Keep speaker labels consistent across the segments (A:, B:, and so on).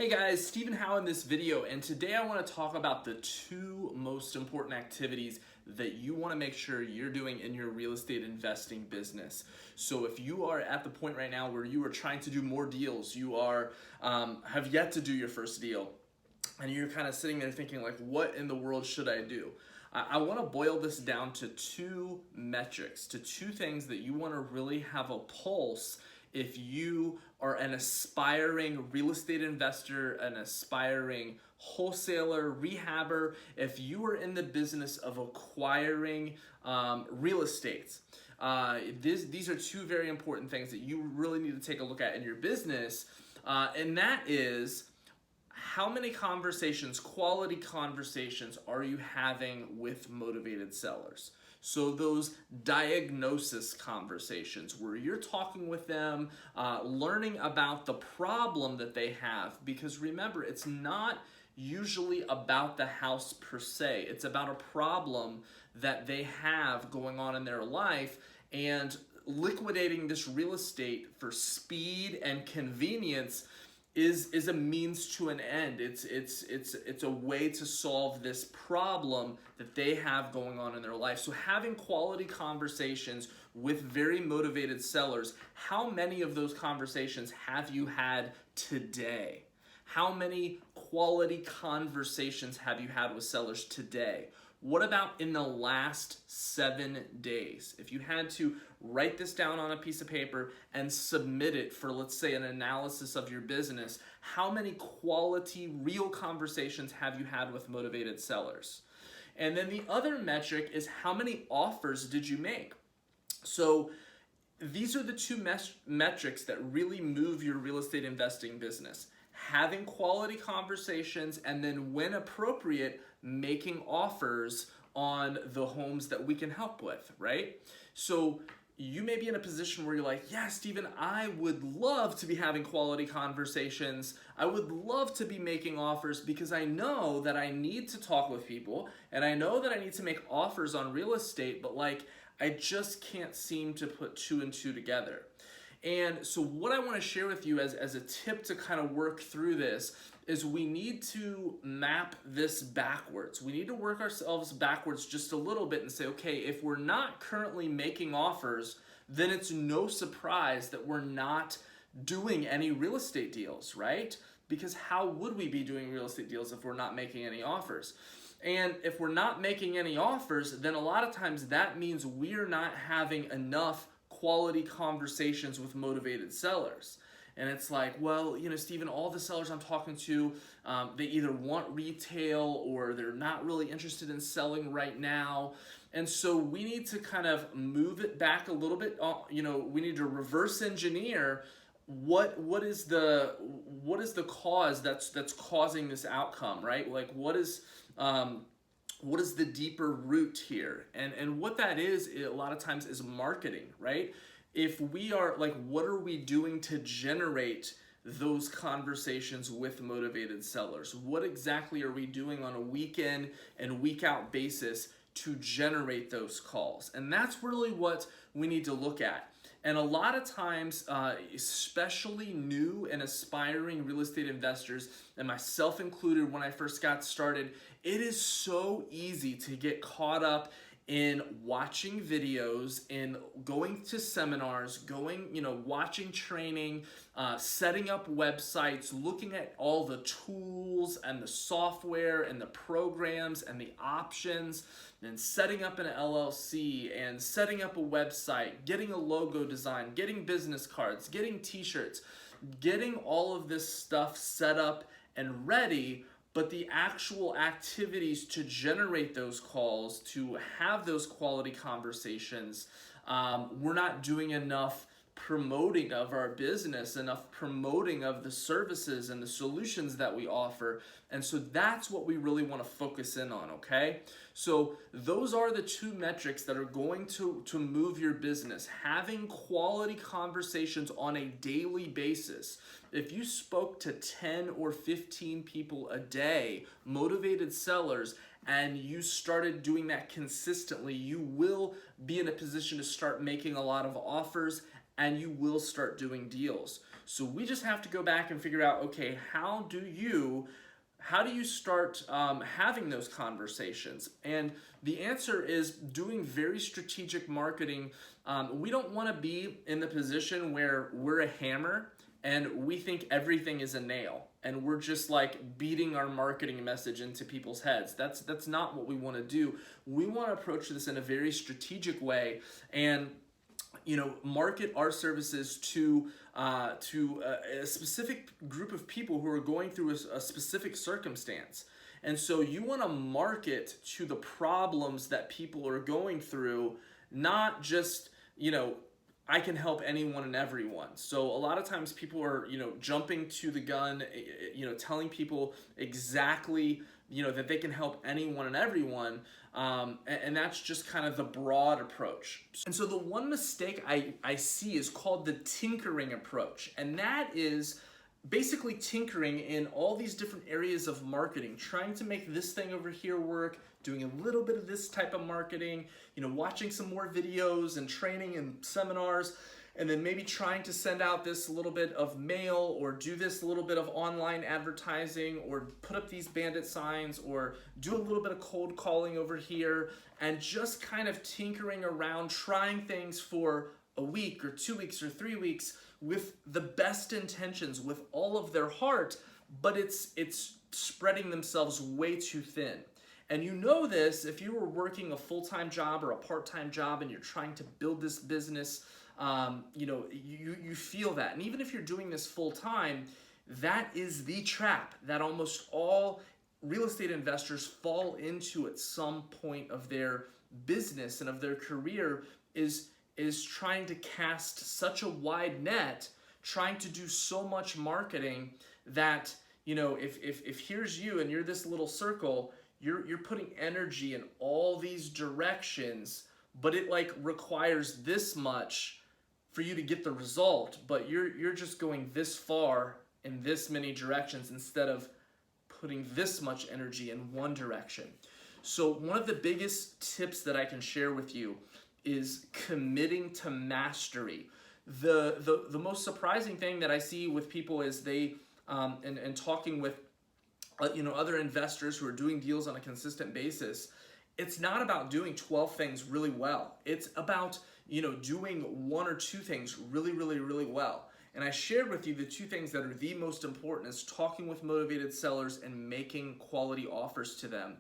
A: Hey guys, Stephen Howell in this video, and today I want to talk about the two most important activities that you want to make sure you're doing in your real estate investing business. So if you are at the point right now where you are trying to do more deals, you are have yet to do your first deal, and you're kind of sitting there thinking like, what in the world should I do? I want to boil this down to two metrics, to two things that you want to really have a pulse if you are an aspiring real estate investor, an aspiring wholesaler, rehabber, if you are in the business of acquiring real estate. These are two very important things that you really need to take a look at in your business, and that is, how many conversations, quality conversations, are you having with motivated sellers? So those diagnosis conversations where you're talking with them, learning about the problem that they have, because remember, it's not usually about the house per se. It's about a problem that they have going on in their life, and liquidating this real estate for speed and convenience is a means to an end. It's a way to solve this problem that they have going on in their life. So having quality conversations with very motivated sellers, how many of those conversations have you had today? How many quality conversations have you had with sellers today? What about in the last 7 days? If you had to write this down on a piece of paper and submit it for, let's say, an analysis of your business, how many quality, real conversations have you had with motivated sellers? And then the other metric is, how many offers did you make? So these are the two metrics that really move your real estate investing business. Having quality conversations, and then when appropriate, making offers on the homes that we can help with, right? So you may be in a position where you're like, yeah, Stephen, I would love to be having quality conversations. I would love to be making offers because I know that I need to talk with people, and I know that I need to make offers on real estate, but like, I just can't seem to put two and two together. And so what I want to share with you as a tip to kind of work through this is, we need to map this backwards. We need to work ourselves backwards just a little bit and say, okay, if we're not currently making offers, then it's no surprise that we're not doing any real estate deals, right? Because how would we be doing real estate deals if we're not making any offers? And if we're not making any offers, then a lot of times that means we're not having enough quality conversations with motivated sellers. And it's like, well, you know, Stephen, all the sellers I'm talking to, they either want retail or they're not really interested in selling right now. And so we need to kind of move it back a little bit. You know, we need to reverse engineer what is the cause that's causing this outcome, right? Like, what is the deeper root here? And what that is, a lot of times, is marketing, right? If we are like, what are we doing to generate those conversations with motivated sellers? What exactly are we doing on a week in and week out basis to generate those calls? And that's really what we need to look at. And a lot of times, especially new and aspiring real estate investors, and myself included when I first got started, it is so easy to get caught up in watching videos, in going to seminars, watching training, setting up websites, looking at all the tools and the software and the programs and the options, and setting up an LLC and setting up a website, getting a logo design, getting business cards, getting t-shirts, getting all of this stuff set up and ready. But the actual activities to generate those calls, to have those quality conversations, we're not doing enough promoting of our business, enough promoting of the services and the solutions that we offer. And so that's what we really want to focus in on, okay? So those are the two metrics that are going to move your business. Having quality conversations on a daily basis. If you spoke to 10 or 15 people a day, motivated sellers, and you started doing that consistently, you will be in a position to start making a lot of offers, and you will start doing deals. So we just have to go back and figure out, okay, how do you start having those conversations? And the answer is doing very strategic marketing. We don't want to be in the position where we're a hammer and we think everything is a nail and we're just like beating our marketing message into people's heads. That's not what we want to do. We want to approach this in a very strategic way and market our services to a specific group of people who are going through a specific circumstance. And so you want to market to the problems that people are going through, not just, I can help anyone and everyone. So a lot of times people are, jumping to the gun, telling people exactly, that they can help anyone and everyone. And that's just kind of the broad approach. And so the one mistake I see is called the tinkering approach. And that is basically tinkering in all these different areas of marketing, trying to make this thing over here work, doing a little bit of this type of marketing, watching some more videos and training and seminars, and then maybe trying to send out this little bit of mail or do this little bit of online advertising or put up these bandit signs or do a little bit of cold calling over here, and just kind of tinkering around, trying things for a week or 2 weeks or 3 weeks with the best intentions, with all of their heart, but it's spreading themselves way too thin. And you know this if you were working a full-time job or a part-time job and you're trying to build this business. You feel that. And even if you're doing this full-time, that is the trap that almost all real estate investors fall into at some point of their business and of their career, is trying to cast such a wide net, trying to do so much marketing that, if here's you and you're this little circle, you're putting energy in all these directions, but it requires this much for you to get the result, but you're just going this far in this many directions instead of putting this much energy in one direction. So one of the biggest tips that I can share with you is committing to mastery. The most surprising thing that I see with people is they and talking with other investors who are doing deals on a consistent basis, it's not about doing 12 things really well. It's about doing one or two things really, really, really well. And I shared with you the two things that are the most important is talking with motivated sellers and making quality offers to them.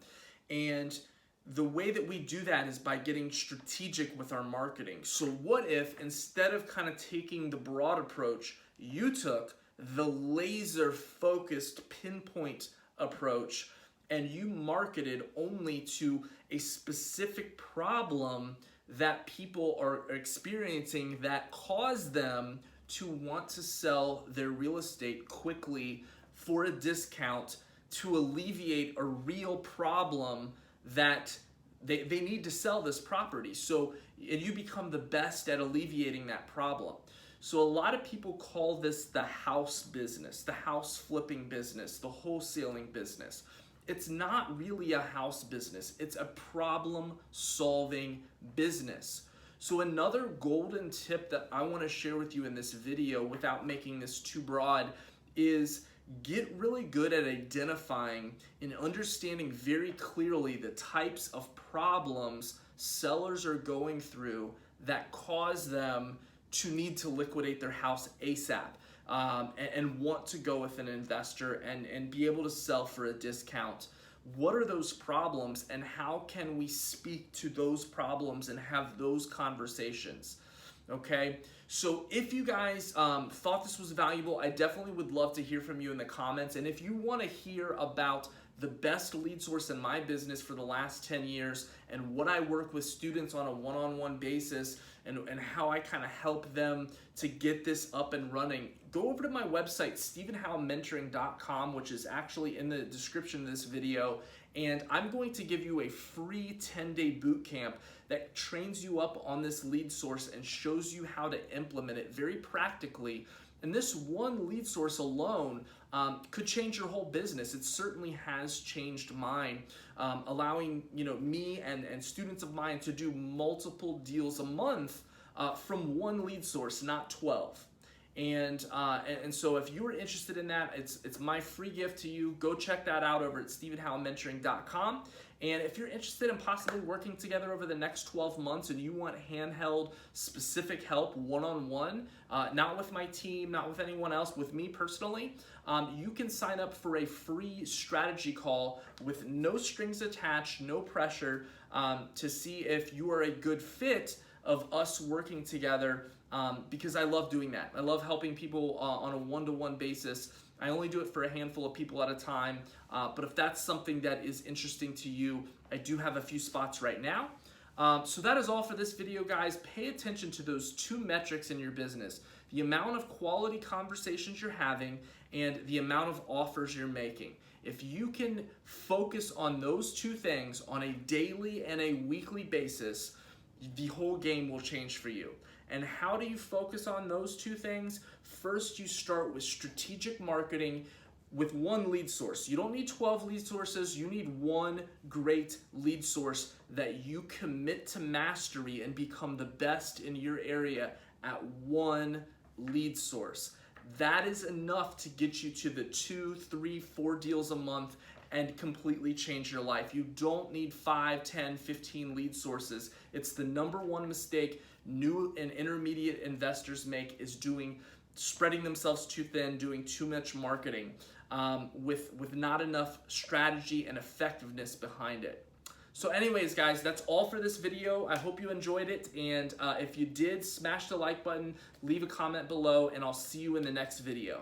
A: And the way that we do that is by getting strategic with our marketing. So what if instead of kind of taking the broad approach, you took the laser focused pinpoint approach and you marketed only to a specific problem that people are experiencing that cause them to want to sell their real estate quickly for a discount to alleviate a real problem that they need to sell this property. So, and you become the best at alleviating that problem. So a lot of people call this the house business, the house flipping business, the wholesaling business. It's not really a house business. It's a problem-solving business. So another golden tip that I want to share with you in this video without making this too broad is get really good at identifying and understanding very clearly the types of problems sellers are going through that cause them to need to liquidate their house ASAP. And want to go with an investor and be able to sell for a discount. What are those problems and how can we speak to those problems and have those conversations? Okay, so if you guys thought this was valuable, I definitely would love to hear from you in the comments. And if you want to hear about the best lead source in my business for the last 10 years and what I work with students on a one-on-one basis and how I kind of help them to get this up and running, go over to my website, StephenHowellMentoring.com, which is actually in the description of this video, and I'm going to give you a free 10-day boot camp that trains you up on this lead source and shows you how to implement it very practically. And this one lead source alone could change your whole business. It certainly has changed mine, allowing me and students of mine to do multiple deals a month from one lead source, not 12. And so if you are interested in that, it's my free gift to you. Go check that out over at stephenhowellmentoring.com. And if you're interested in possibly working together over the next 12 months and you want handheld specific help one-on-one, not with my team, not with anyone else, with me personally, you can sign up for a free strategy call with no strings attached, no pressure, to see if you are a good fit of us working together, because I love doing that. I love helping people on a one-to-one basis. I only do it for a handful of people at a time, but if that's something that is interesting to you, I do have a few spots right now. So that is all for this video, guys. Pay attention to those two metrics in your business: the amount of quality conversations you're having and the amount of offers you're making. If you can focus on those two things on a daily and a weekly basis, the whole game will change for you. And how do you focus on those two things? First, you start with strategic marketing with one lead source. You don't need 12 lead sources. You need one great lead source that you commit to mastery and become the best in your area at one lead source. That is enough to get you to the 2, 3, 4 deals a month and completely change your life. You don't need 5, 10, 15 lead sources. It's the number one mistake new and intermediate investors make, is spreading themselves too thin, doing too much marketing with not enough strategy and effectiveness behind it. So anyways, guys, that's all for this video. I hope you enjoyed it, and if you did, smash the like button, leave a comment below, and I'll see you in the next video.